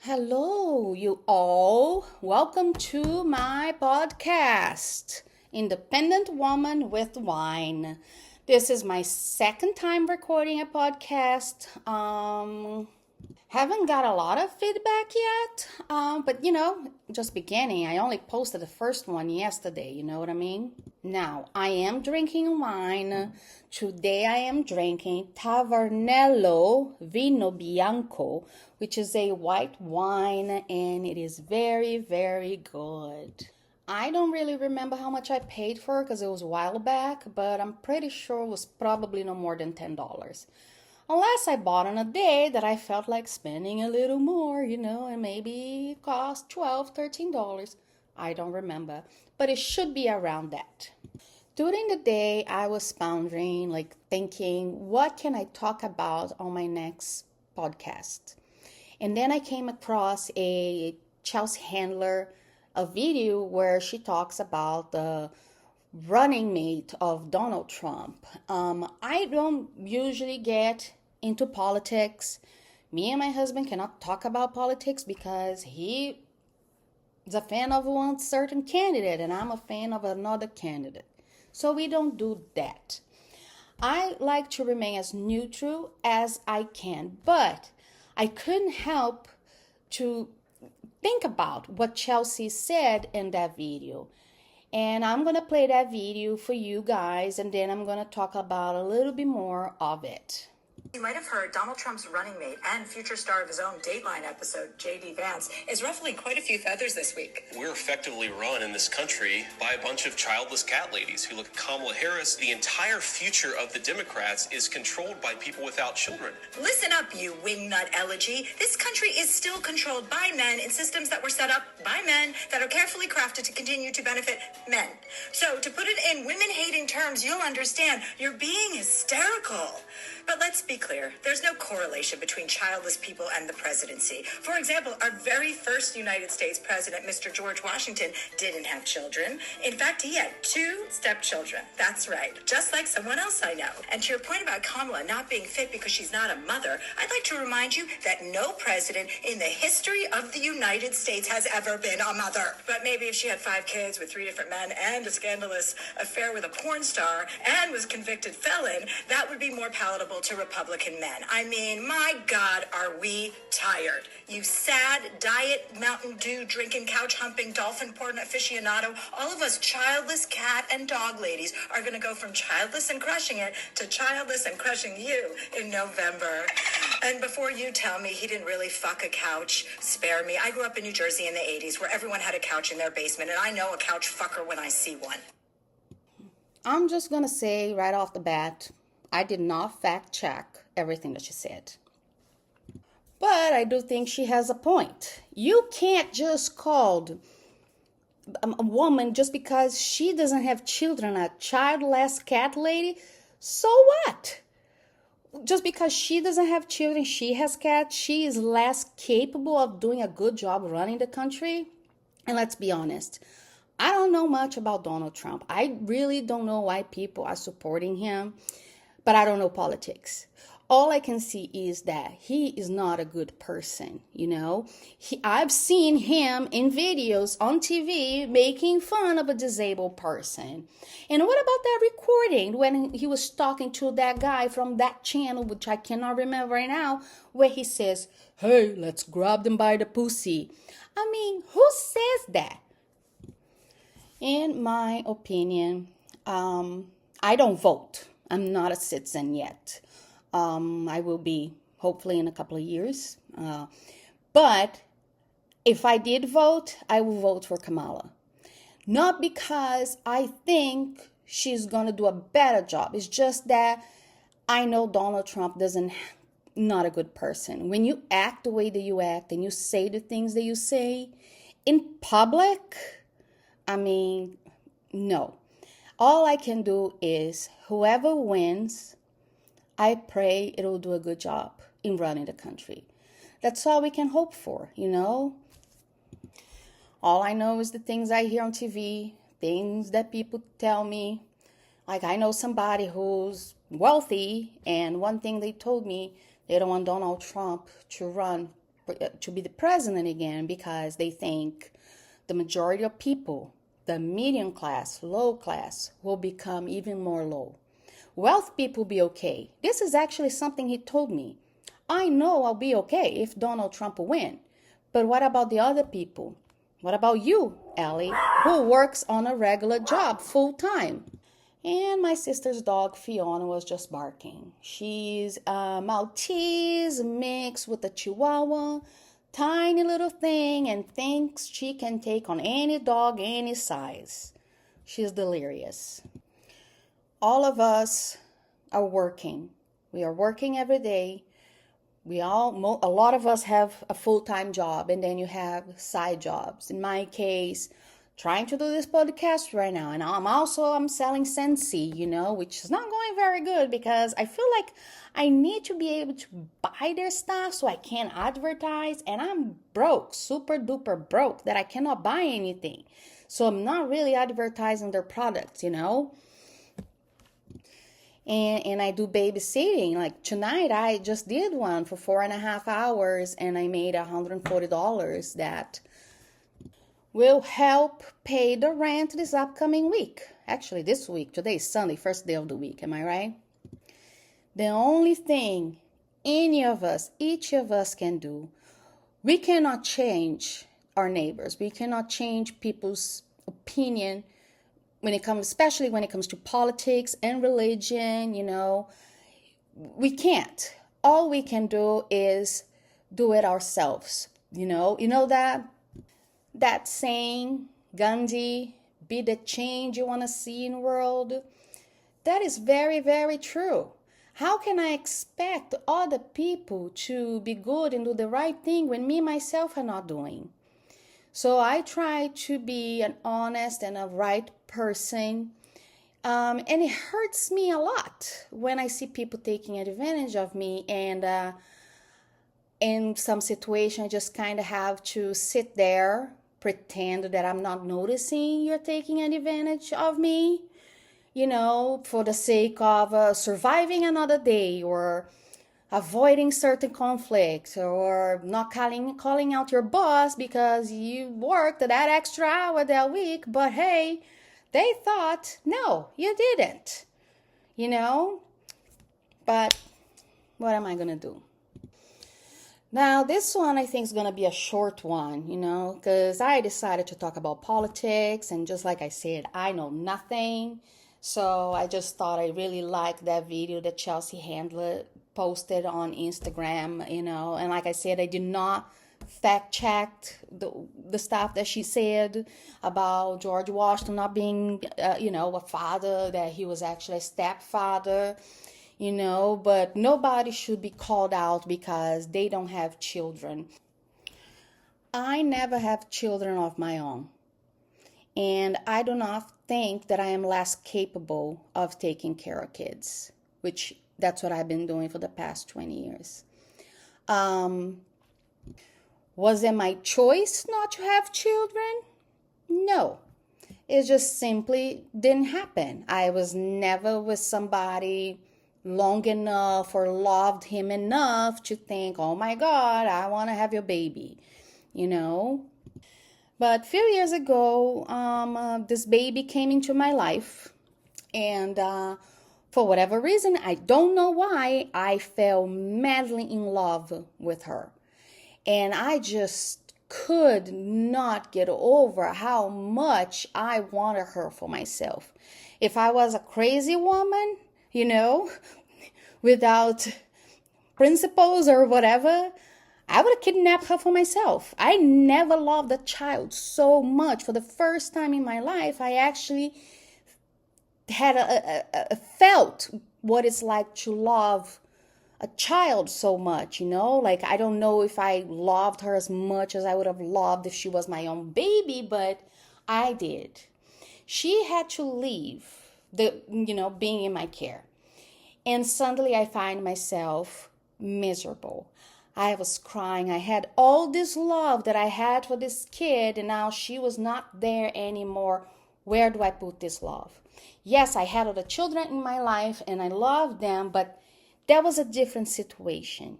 Hello, you all. Welcome to my podcast, Independent Woman with Wine. This is my second time recording a podcast. Haven't got a lot of feedback yet, but just beginning. I only posted the first one yesterday, you know what I mean? Now, I am drinking wine. Today I am drinking Tavernello Vino Bianco, which is a white wine, and it is very, very good. I don't really remember how much I paid for it because it was a while back, but I'm pretty sure it was probably no more than $10. Unless I bought on a day that I felt like spending a little more, and maybe it cost $12, $13. I don't remember, but it should be around that. During the day, I was pondering, thinking, what can I talk about on my next podcast? And then I came across a Chelsea Handler, a video where she talks about the running mate of Donald Trump. I don't usually get into politics. Me and my husband cannot talk about politics because he is a fan of one certain candidate and I'm a fan of another candidate. So we don't do that. I like to remain as neutral as I can, but I couldn't help to think about what Chelsea said in that video. And I'm going to play that video for you guys, and then I'm going to talk about a little bit more of it. You might have heard Donald Trump's running mate and future star of his own Dateline episode, J.D. Vance, is ruffling quite a few feathers this week. We're effectively run in this country by a bunch of childless cat ladies who look at Kamala Harris. The entire future of the Democrats is controlled by people without children. Listen up, you wingnut elegy. This country is still controlled by men in systems that were set up by men that are carefully crafted to continue to benefit men. So to put it in women-hating terms, you'll understand you're being hysterical. But let's be clear, there's no correlation between childless people and the presidency. For example, our very first United States president, Mr. George Washington, didn't have children. In fact, he had 2 stepchildren. That's right, just like someone else I know. And to your point about Kamala not being fit because she's not a mother, I'd like to remind you that no president in the history of the United States has ever been a mother. But maybe if she had 5 kids with 3 different men and a scandalous affair with a porn star and was convicted felon, that would be more palatable to Republican men. I mean, my God, are we tired? You sad, diet, Mountain Dew drinking, couch humping, dolphin porn aficionado, all of us childless cat and dog ladies are going to go from childless and crushing it to childless and crushing you in November. And before you tell me he didn't really fuck a couch, spare me. I grew up in New Jersey in the 80s where everyone had a couch in their basement, and I know a couch fucker when I see one. I'm just going to say right off the bat, I did not fact check everything that she said. But I do think she has a point. You can't just call a woman just because she doesn't have children a childless cat lady. So what? Just because she doesn't have children, she has cats, she is less capable of doing a good job running the country. And let's be honest, I don't know much about Donald Trump. I really don't know why people are supporting him. But I don't know politics. All I can see is that he is not a good person, I've seen him in videos on TV making fun of a disabled person. And what about that recording when he was talking to that guy from that channel, which I cannot remember right now, where he says, "Hey, let's grab them by the pussy." I mean, who says that? In my opinion, I don't vote. I'm not a citizen yet. I will be hopefully in a couple of years. But if I did vote, I will vote for Kamala. Not because I think she's going to do a better job. It's just that I know Donald Trump not a good person. When you act the way that you act and you say the things that you say in public, no. All I can do is whoever wins, I pray it'll do a good job in running the country. That's all we can hope for, All I know is the things I hear on TV, things that people tell me. Like I know somebody who's wealthy, and one thing they told me, they don't want Donald Trump to run to be the president again because they think the majority of people, the medium class, low class, will become even more low. Wealth people will be okay. This is actually something he told me. I know I'll be okay if Donald Trump will win. But what about the other people? What about you, Ellie, who works on a regular job full time? And my sister's dog, Fiona, was just barking. She's a Maltese mixed with a Chihuahua, tiny little thing, and thinks she can take on any dog, any size. She's delirious. All of us are working. We are working every day. A lot of us have a full-time job, and then you have side jobs. In my case, trying to do this podcast right now, and I'm selling Scentsy, which is not going very good because I feel like I need to be able to buy their stuff so I can advertise, and I'm broke, super duper broke, that I cannot buy anything. So I'm not really advertising their products, And I do babysitting. Like tonight, I just did one for 4.5 hours, and I made $140 that will help pay the rent this upcoming week. Actually, this week. Today is Sunday, first day of the week. Am I right? The only thing each of us can do, we cannot change our neighbors. We cannot change people's opinion especially when it comes to politics and religion, we can't. All we can do is do it ourselves, that saying, Gandhi, be the change you want to see in the world. That is very, very true. How can I expect other people to be good and do the right thing when me, myself, are not doing? So I try to be an honest and a right person. And it hurts me a lot when I see people taking advantage of me. And in some situation, I just kind of have to sit there, pretend that I'm not noticing you're taking advantage of me, for the sake of surviving another day or avoiding certain conflicts or not calling out your boss because you worked that extra hour that week, but hey, they thought, no, you didn't, but what am I going to do? Now, this one I think is going to be a short one, because I decided to talk about politics, and just like I said, I know nothing. So I just thought I really liked that video that Chelsea Handler posted on Instagram, and like I said, I did not fact check the stuff that she said about George Washington not being, a father, that he was actually a stepfather, but nobody should be called out because they don't have children. I never have children of my own, and I do not think that I am less capable of taking care of kids, which that's what I've been doing for the past 20 years. Was it my choice not to have children? No. It just simply didn't happen. I was never with somebody long enough or loved him enough to think, oh my God, I want to have your baby, But a few years ago, this baby came into my life, and for whatever reason, I don't know why, I fell madly in love with her. And I just could not get over how much I wanted her for myself. If I was a crazy woman, without principles or whatever, I would have kidnapped her for myself. I never loved a child so much. For the first time in my life, I actually had felt what it's like to love a child so much, Like, I don't know if I loved her as much as I would have loved if she was my own baby, but I did. She had to leave being in my care. And suddenly I find myself miserable. I was crying. I had all this love that I had for this kid, and now she was not there anymore. Where do I put this love? Yes, I had other children in my life, and I loved them, but that was a different situation.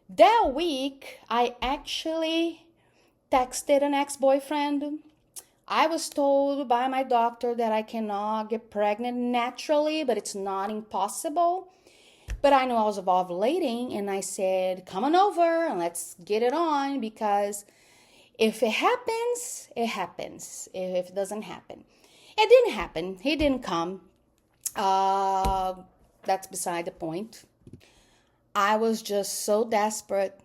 That week, I actually texted an ex-boyfriend. I was told by my doctor that I cannot get pregnant naturally, but it's not impossible. But I knew I was ovulating, and I said, come on over and let's get it on, because if it happens, it happens. If it doesn't happen, it didn't happen. He didn't come. That's beside the point. I was just so desperate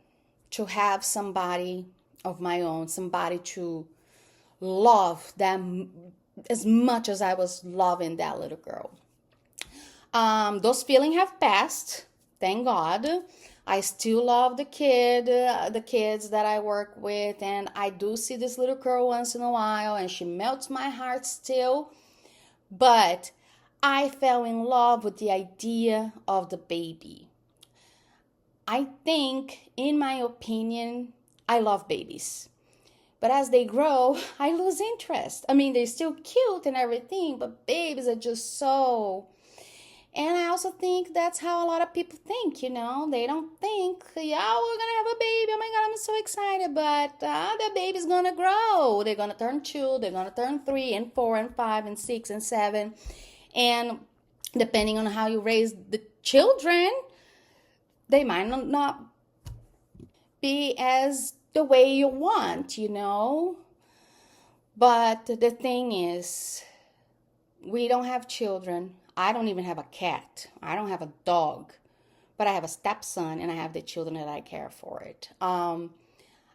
to have somebody of my own, somebody to love them as much as I was loving that little girl. Those feelings have passed, thank God. I still love the kids that I work with, and I do see this little girl once in a while, and she melts my heart still. But I fell in love with the idea of the baby. I think, in my opinion, I love babies. But as they grow, I lose interest. I mean, they're still cute and everything, but babies are just so... And I also think that's how a lot of people think, you know. They don't think, yeah, we're going to have a baby. Oh my God, I'm so excited. But the baby's going to grow. They're going to turn 2, they're going to turn 3 and 4 and 5 and 6 and 7. And depending on how you raise the children, they might not be as the way you want, you know. But the thing is, we don't have children. I don't even have a cat. I don't have a dog. But I have a stepson, and I have the children that I care for it. And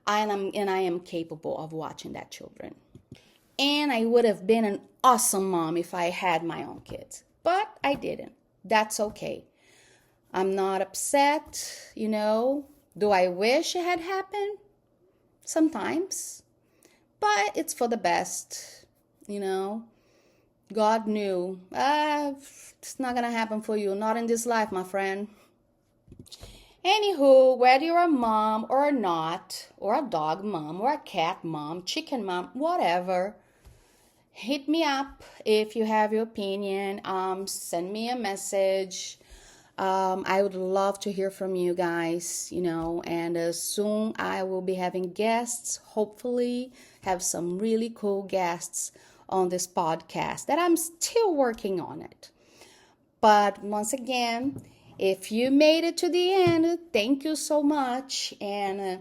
I am capable of watching that children. And I would have been an awesome mom if I had my own kids. But I didn't. That's okay. I'm not upset, you know. Do I wish it had happened? Sometimes. But it's for the best, you know. God knew. It's not going to happen for you. Not in this life, my friend. Anywho, whether you're a mom or not, or a dog mom, or a cat mom, chicken mom, whatever, hit me up if you have your opinion. Send me a message. I would love to hear from you guys, you know, and soon I will be having guests, hopefully have some really cool guests on this podcast that I'm still working on it. But once again, if you made it to the end, thank you so much, and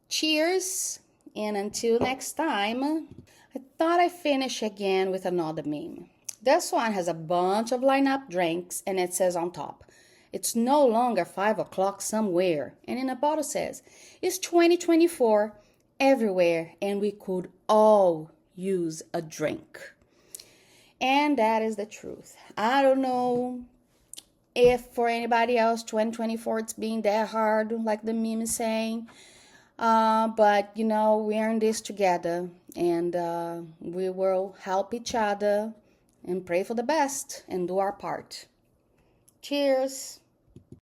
cheers, and until next time. I thought I'd finish again with another meme. This one has a bunch of line-up drinks, and it says on top, it's no longer 5 o'clock somewhere. And in the bottle says, it's 2024 everywhere, and we could all use a drink. And that is the truth. I don't know if for anybody else 2024 it's being that hard like the meme is saying. But, you know, we're in this together, and we will help each other and pray for the best and do our part. Cheers.